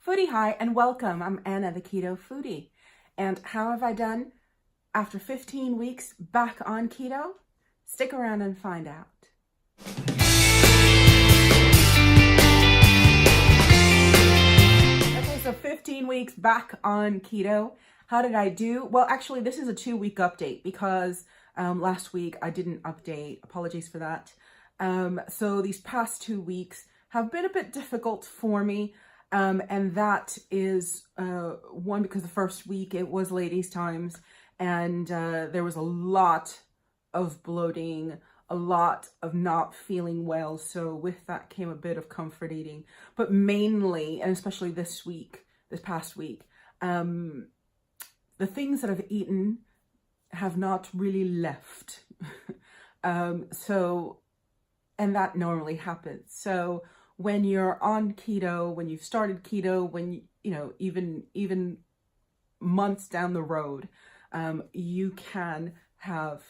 Foodie, hi, and welcome. I'm Anna, the Keto Foodie. And how have I done after 15 weeks back on keto? Stick around and find out. Okay, so 15 weeks back on keto. How did I do? Well, actually, this is a 2-week update because last week I didn't update. Apologies for that. So these past 2 weeks have been a bit difficult for me. And that is one, because the first week it was ladies' times, and there was a lot of bloating, a lot of not feeling well. So with that came a bit of comfort eating, but mainly, and especially this past week, the things that I've eaten have not really left. And that normally happens. So when you're on keto, when you've started keto, when even months down the road, you can have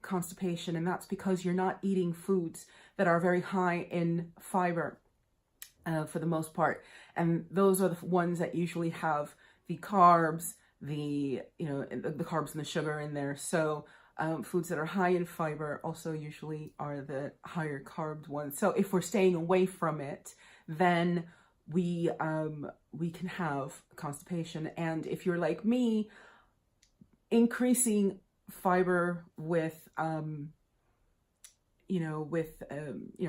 constipation, and that's because you're not eating foods that are very high in fiber for the most part, and those are the ones that usually have the carbs, the carbs and the sugar in there. So foods that are high in fiber also usually are the higher carb ones. So if we're staying away from it, then we can have constipation. And if you're like me, increasing fiber with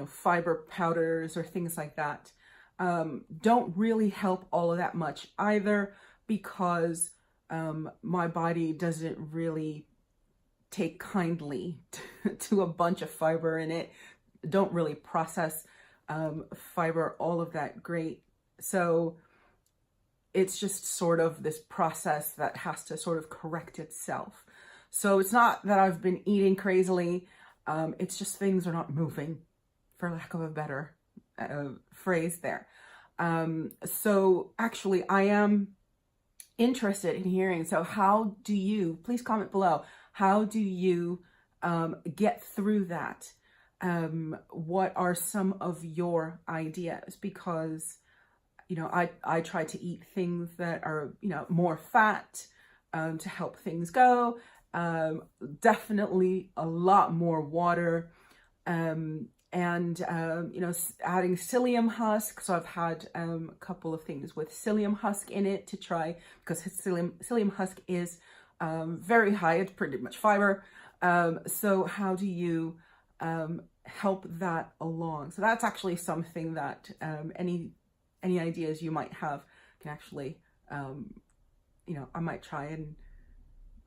fiber powders or things like that don't really help all of that much either, because my body doesn't really take kindly to a bunch of fiber in it, don't really process fiber all of that great. So it's just sort of this process that has to sort of correct itself. So it's not that I've been eating crazily, it's just things are not moving, for lack of a better phrase there. So actually I am interested in hearing, so how do you, please comment below, how do you get through that? What are some of your ideas? Because, I try to eat things that are, more fat to help things go. Definitely a lot more water. And adding psyllium husk. So I've had a couple of things with psyllium husk in it to try, because psyllium husk is very high, it's pretty much fiber. So how do you help that along? So that's actually something that any ideas you might have can actually, I might try, and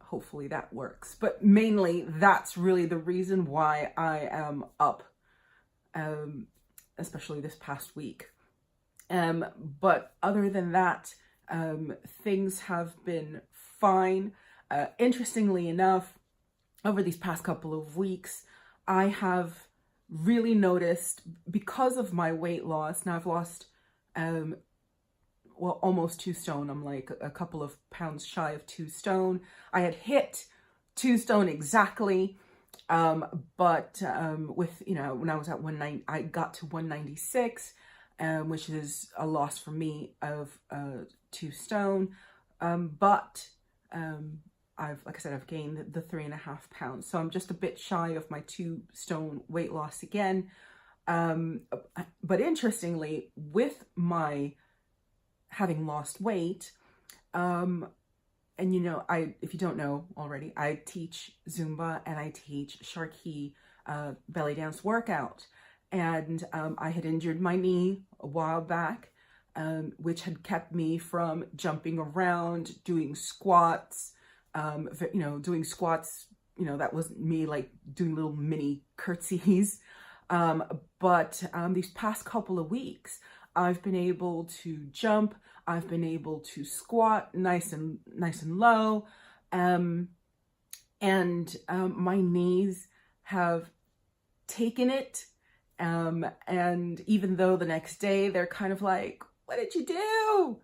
hopefully that works. But mainly that's really the reason why I am up, especially this past week. But other than that, things have been fine. Interestingly enough, over these past couple of weeks, I have really noticed, because of my weight loss, now I've lost, almost 2 stone. I'm like a couple of pounds shy of 2 stone. I had hit 2 stone exactly. But with, when I was at 190, I got to 196, which is a loss for me of 2 stone. But like I said, I've gained the 3.5 pounds. So I'm just a bit shy of my 2 stone weight loss again. But interestingly, with my having lost weight, and if you don't know already, I teach Zumba and I teach Sharky belly dance workout. And I had injured my knee a while back, which had kept me from jumping around, doing squats, that wasn't me like doing little mini curtsies. But these past couple of weeks, I've been able to jump, I've been able to squat nice and low, and my knees have taken it, and even though the next day they're kind of like, what did you do?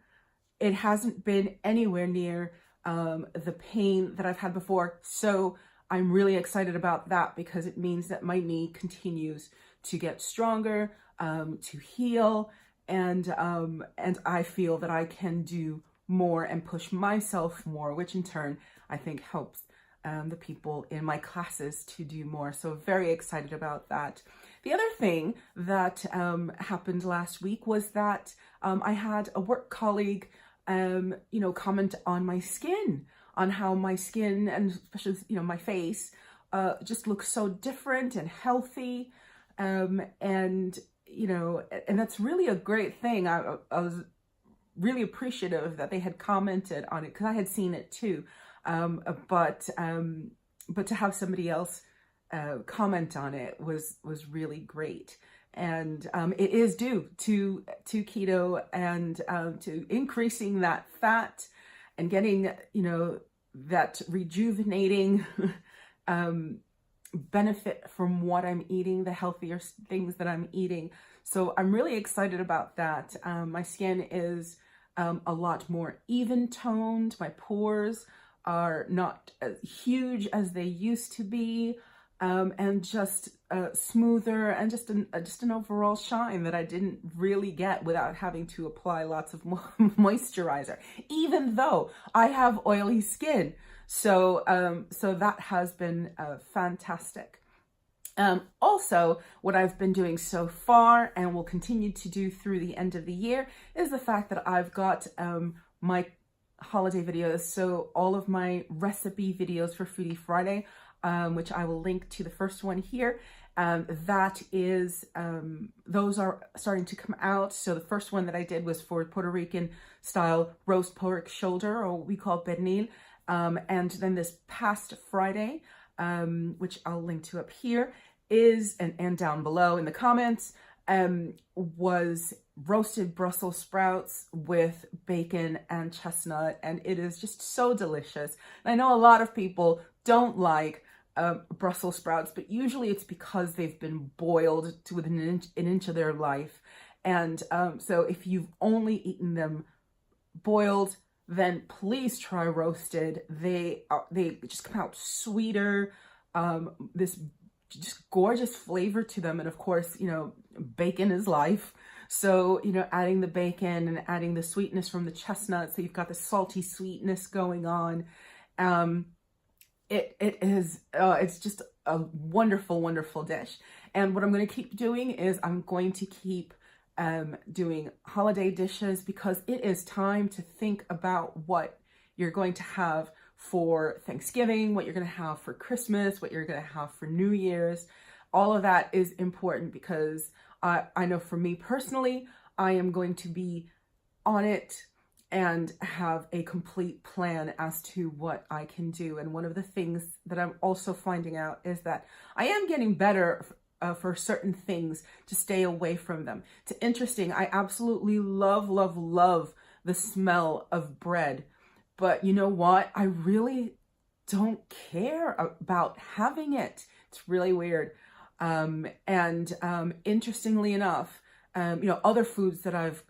It hasn't been anywhere near the pain that I've had before. So I'm really excited about that, because it means that my knee continues to get stronger, to heal, and I feel that I can do more and push myself more, which in turn I think helps the people in my classes to do more. So very excited about that. The other thing that happened last week was that I had a work colleague, comment on my skin, on how my skin and especially, my face just looks so different and healthy. And that's really a great thing. I was really appreciative that they had commented on it because I had seen it too. But to have somebody else comment on it was really great. And it is due to keto and to increasing that fat and getting, that rejuvenating benefit from what I'm eating, the healthier things that I'm eating. So I'm really excited about that. My skin is a lot more even toned. My pores are not as huge as they used to be, and just smoother, and just an overall shine that I didn't really get without having to apply lots of moisturizer, even though I have oily skin. So that has been fantastic. Also, what I've been doing so far and will continue to do through the end of the year is the fact that I've got my holiday videos. So all of my recipe videos for Foodie Friday, which I will link to the first one here. Those are starting to come out. So the first one that I did was for Puerto Rican style roast pork shoulder, or what we call pernil. And then this past Friday, which I'll link to up here, and down below in the comments, was roasted Brussels sprouts with bacon and chestnut, and it is just so delicious. And I know a lot of people don't like Brussels sprouts, but usually it's because they've been boiled to within an inch of their life. And so if you've only eaten them boiled, then please try roasted. They just come out sweeter, this just gorgeous flavor to them. And of course, bacon is life. So, adding the bacon and adding the sweetness from the chestnut, so you've got the salty sweetness going on. It's just a wonderful, wonderful dish. And what I'm going to keep doing is I'm going to keep doing holiday dishes, because it is time to think about what you're going to have for Thanksgiving, what you're going to have for Christmas, what you're going to have for New Year's. All of that is important, because I know for me personally, I am going to be on it and have a complete plan as to what I can do. And one of the things that I'm also finding out is that I am getting better for certain things to stay away from them. It's interesting. I absolutely love, love, love the smell of bread. But you know what? I really don't care about having it. It's really weird. Interestingly enough, other foods that I've,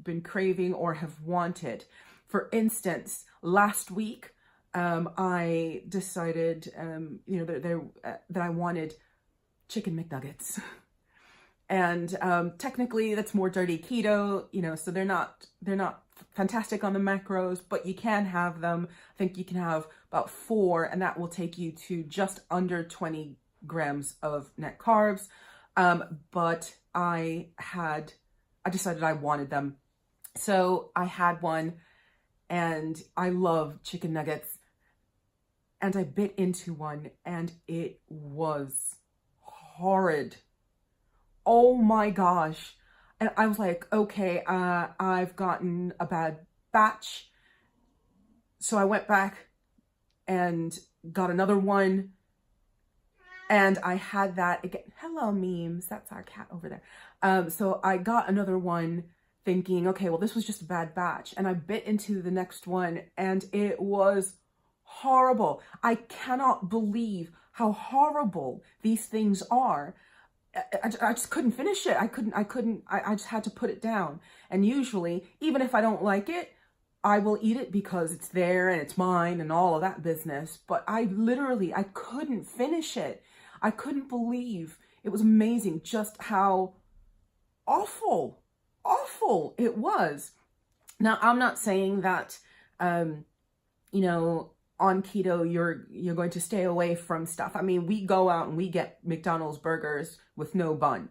been craving or have wanted. For instance, last week, I decided, that I wanted chicken McNuggets. And technically that's more dirty keto, so they're not fantastic on the macros, but you can have them. I think you can have about 4, and that will take you to just under 20 grams of net carbs. But I decided I wanted them. So I had one, and I love chicken nuggets, and I bit into one, and it was horrid. Oh my gosh. And I was like, okay, I've gotten a bad batch. So I went back and got another one, and I had that again. Hello, memes. That's our cat over there. So I got another one thinking, okay, well, this was just a bad batch. And I bit into the next one, and it was horrible. I cannot believe how horrible these things are. I just couldn't finish it. I just had to put it down. And usually, even if I don't like it, I will eat it because it's there and it's mine and all of that business. But I couldn't finish it. I couldn't believe. It was amazing just how awful awful. It was. Now, I'm not saying that, you know, on keto, you're going to stay away from stuff. I mean, we go out and we get McDonald's burgers with no bun,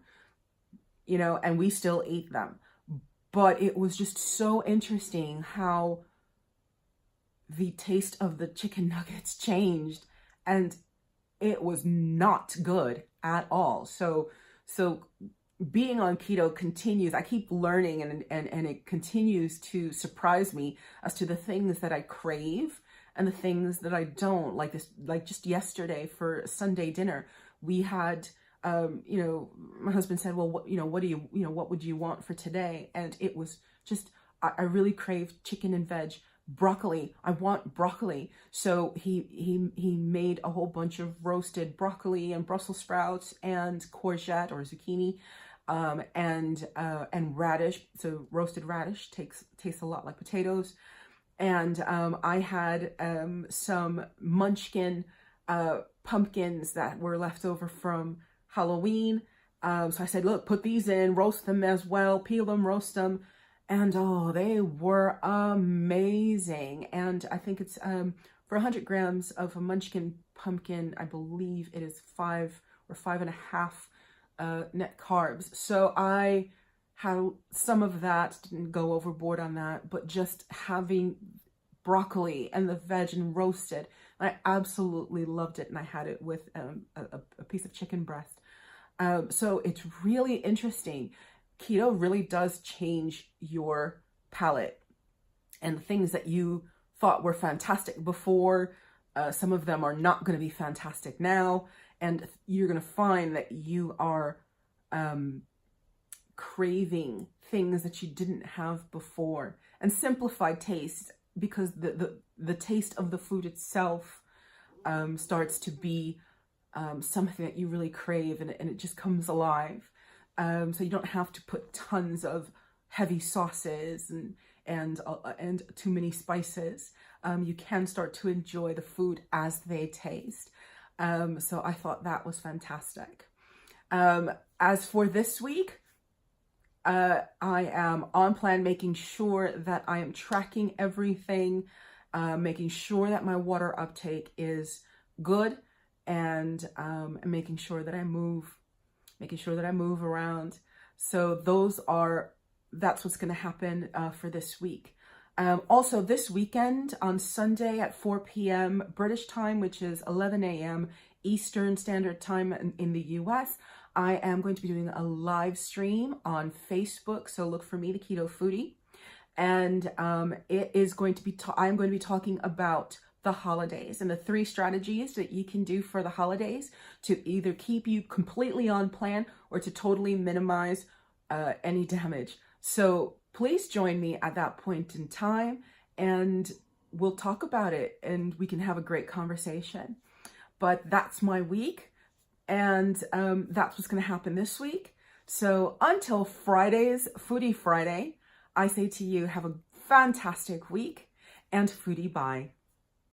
you know, and we still eat them. But it was just so interesting how the taste of the chicken nuggets changed, and it was not good at all. So being on keto continues. I keep learning, and it continues to surprise me as to the things that I crave and the things that I don't. Like just yesterday for Sunday dinner, we had, you know, my husband said, well, what would you want for today? And it was just, I really craved chicken and veg. Broccoli. I want broccoli. So he made a whole bunch of roasted broccoli and Brussels sprouts and courgette or zucchini, and radish. So roasted radish tastes a lot like potatoes. And I had some Munchkin pumpkins that were left over from Halloween. So I said, look, put these in, roast them as well, peel them, roast them. And oh, they were amazing. And I think it's for 100 grams of a Munchkin pumpkin, I believe it is 5 or 5.5 net carbs. So I had some of that, didn't go overboard on that, but just having broccoli and the veg and roasted, I absolutely loved it. And I had it with a piece of chicken breast. So it's really interesting. Keto really does change your palate, and things that you thought were fantastic before, some of them are not going to be fantastic now, and you're going to find that you are craving things that you didn't have before. And simplified taste, because the taste of the food itself starts to be something that you really crave, and it just comes alive. So you don't have to put tons of heavy sauces and too many spices. You can start to enjoy the food as they taste. So I thought that was fantastic. As for this week, I am on plan, making sure that I am tracking everything, making sure that my water uptake is good, and making sure that I move around. So that's what's going to happen for this week. Also this weekend on Sunday at 4 p.m. British time, which is 11 a.m. Eastern Standard Time in the US, I am going to be doing a live stream on Facebook. So look for me, the Keto Foodie. And it is going to be, I'm going to be talking about the holidays and the 3 strategies that you can do for the holidays to either keep you completely on plan or to totally minimize any damage. So please join me at that point in time, and we'll talk about it, and we can have a great conversation. But that's my week, and that's what's going to happen this week. So until Friday's Foodie Friday, I say to you, have a fantastic week, and foodie bye.